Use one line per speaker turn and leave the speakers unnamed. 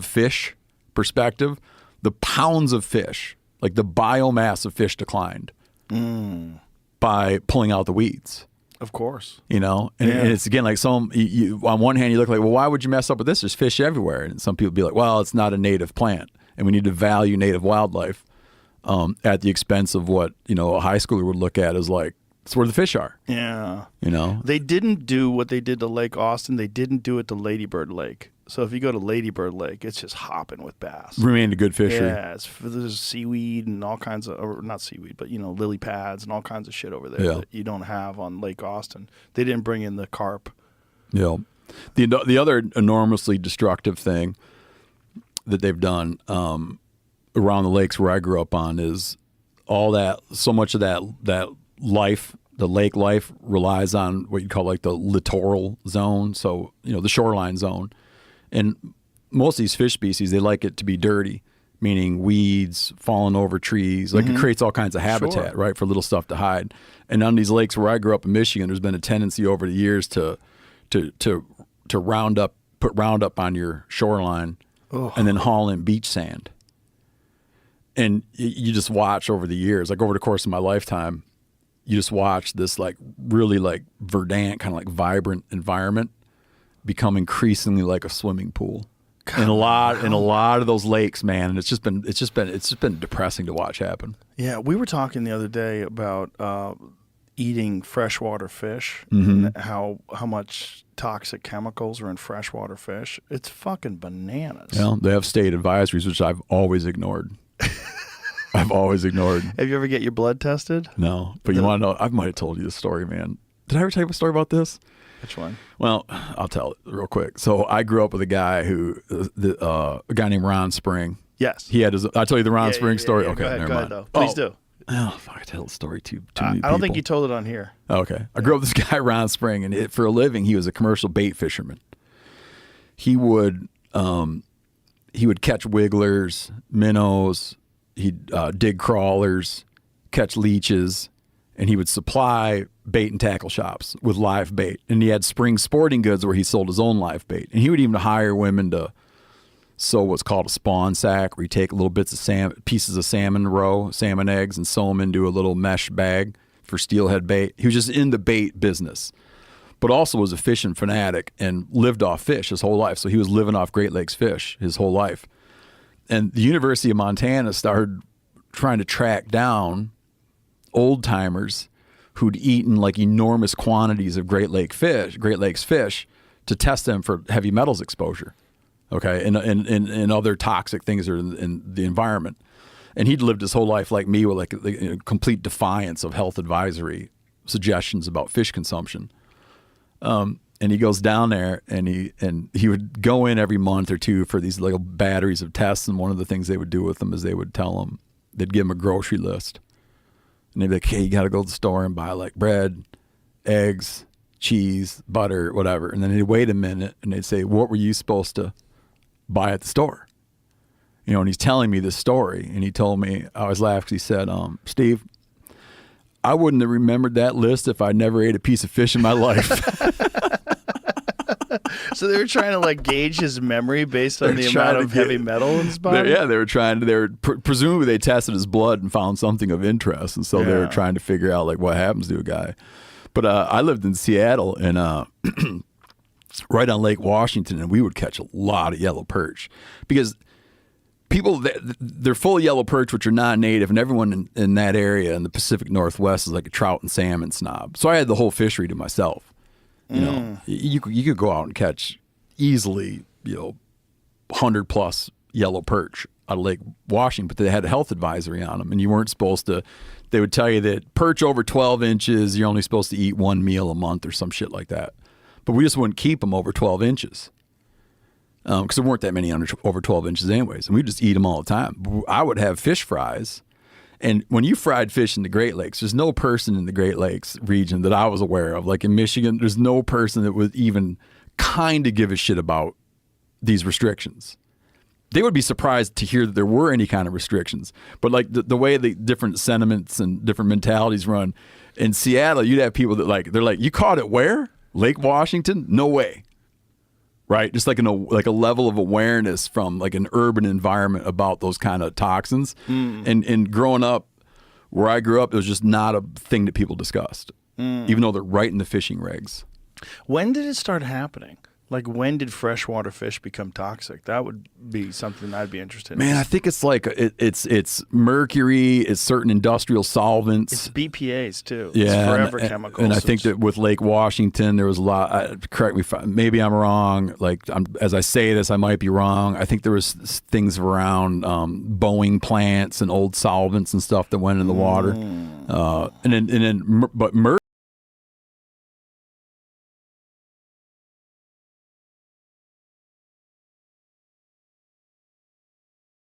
fish perspective, the pounds of fish, like the biomass of fish declined by pulling out the weeds.
Of course.
And it's again like on one hand you look like, well, why would you mess up with this? There's fish everywhere. And some people be like, well, it's not a native plant and we need to value native wildlife at the expense of what, a high schooler would look at as like, it's where the fish are.
Yeah.
They
didn't do what they did to Lake Austin. They didn't do it to Ladybird Lake. So if you go to Ladybird Lake, it's just hopping with bass.
Remained a good fishery.
Yeah, there's seaweed and all kinds of, or not seaweed, but lily pads and all kinds of shit over there that you don't have on Lake Austin. They didn't bring in the carp.
Yeah. The other enormously destructive thing that they've done around the lakes where I grew up on is so much of that life, the lake life relies on what you call like the littoral zone. So, the shoreline zone. And most of these fish species, they like it to be dirty, meaning weeds, falling over trees. Like it creates all kinds of habitat, right, for little stuff to hide. And on these lakes where I grew up in Michigan, there's been a tendency over the years to put Roundup on your shoreline and then haul in beach sand. And you just watch over the years, like over the course of my lifetime, you just watch this like really like verdant, kind of like vibrant environment become increasingly like a swimming pool. In a lot of those lakes, man, and it's just been depressing to watch happen.
Yeah, we were talking the other day about eating freshwater fish and how much toxic chemicals are in freshwater fish. It's fucking bananas.
Yeah, they have state advisories, which I've always ignored. Have you ever get your blood tested? No, but you want to know? I might have told you this story, man. Did I ever tell you a story about this?
Which one?
Well, I'll tell it real quick. So I grew up with a guy a guy named Ron Spring.
Yes.
He had I'll tell you the Ron Spring story.
Yeah.
Okay,
go
never mind.
Though. Please do.
Oh, fuck, I tell the story too many people.
I don't think you told it on here.
Okay. I grew up with this guy, Ron Spring, and for a living, he was a commercial bait fisherman. He would catch wigglers, minnows, he'd dig crawlers, catch leeches, and he would supply bait and tackle shops with live bait. And he had Spring Sporting Goods where he sold his own live bait. And he would even hire women to sew what's called a spawn sack, where you take little bits of pieces of salmon eggs, and sew them into a little mesh bag for steelhead bait. He was just in the bait business, but also was a fishing fanatic and lived off fish his whole life. So he was living off Great Lakes fish his whole life. And the University of Montana started trying to track down old timers who'd eaten like enormous quantities of Great Lakes fish to test them for heavy metals exposure, okay, and other toxic things that are in the environment. And he'd lived his whole life like me with like a complete defiance of health advisory suggestions about fish consumption. And he goes down there and he would go in every month or two for these little batteries of tests. And one of the things they would do with them is they would tell him, they'd give him a grocery list. And they'd be like, hey, you got to go to the store and buy like bread, eggs, cheese, butter, whatever. And then he'd wait a minute and they'd say, what were you supposed to buy at the store? And he's telling me this story. And he told me, I was laughing because he said, Steve, I wouldn't have remembered that list if I never ate a piece of fish in my life.
So they were trying to like gauge his memory based on the amount of heavy metal in his body?
Yeah, they were presumably they tested his blood and found something of interest. And so they were trying to figure out like what happens to a guy. But I lived in Seattle and right on Lake Washington, and we would catch a lot of yellow perch because people, they're full of yellow perch, which are non-native, and everyone in that area in the Pacific Northwest is like a trout and salmon snob. So I had the whole fishery to myself. You could go out and catch easily, 100+ yellow perch out of Lake Washington, but they had a health advisory on them, and you weren't supposed to. They would tell you that perch over 12 inches, you're only supposed to eat one meal a month or some shit like that. But we just wouldn't keep them over 12 inches. Because there weren't that many over 12 inches anyways, and we'd just eat them all the time. I would have fish fries, and when you fried fish in the Great Lakes, there's no person in the Great Lakes region that I was aware of. Like in Michigan, there's no person that would even kind of give a shit about these restrictions. They would be surprised to hear that there were any kind of restrictions. But like the way the different sentiments and different mentalities run, in Seattle, you'd have people that they're like, you caught it where? Lake Washington? No way. right? Just like like a level of awareness from like an urban environment about those kind of toxins. And growing up, where I grew up, it was just not a thing that people discussed, even though they're right in the fishing regs.
When did it start happening? Like, when did freshwater fish become toxic? That would be something I'd be interested in.
Man, I think it's like it's mercury, it's certain industrial solvents.
It's BPA's too.
Yeah,
it's forever chemicals.
And I think that with Lake Washington, there was a lot. Correct me, maybe I'm wrong. Like as I say this, I might be wrong. I think there was things around Boeing plants and old solvents and stuff that went in the water. But mercury.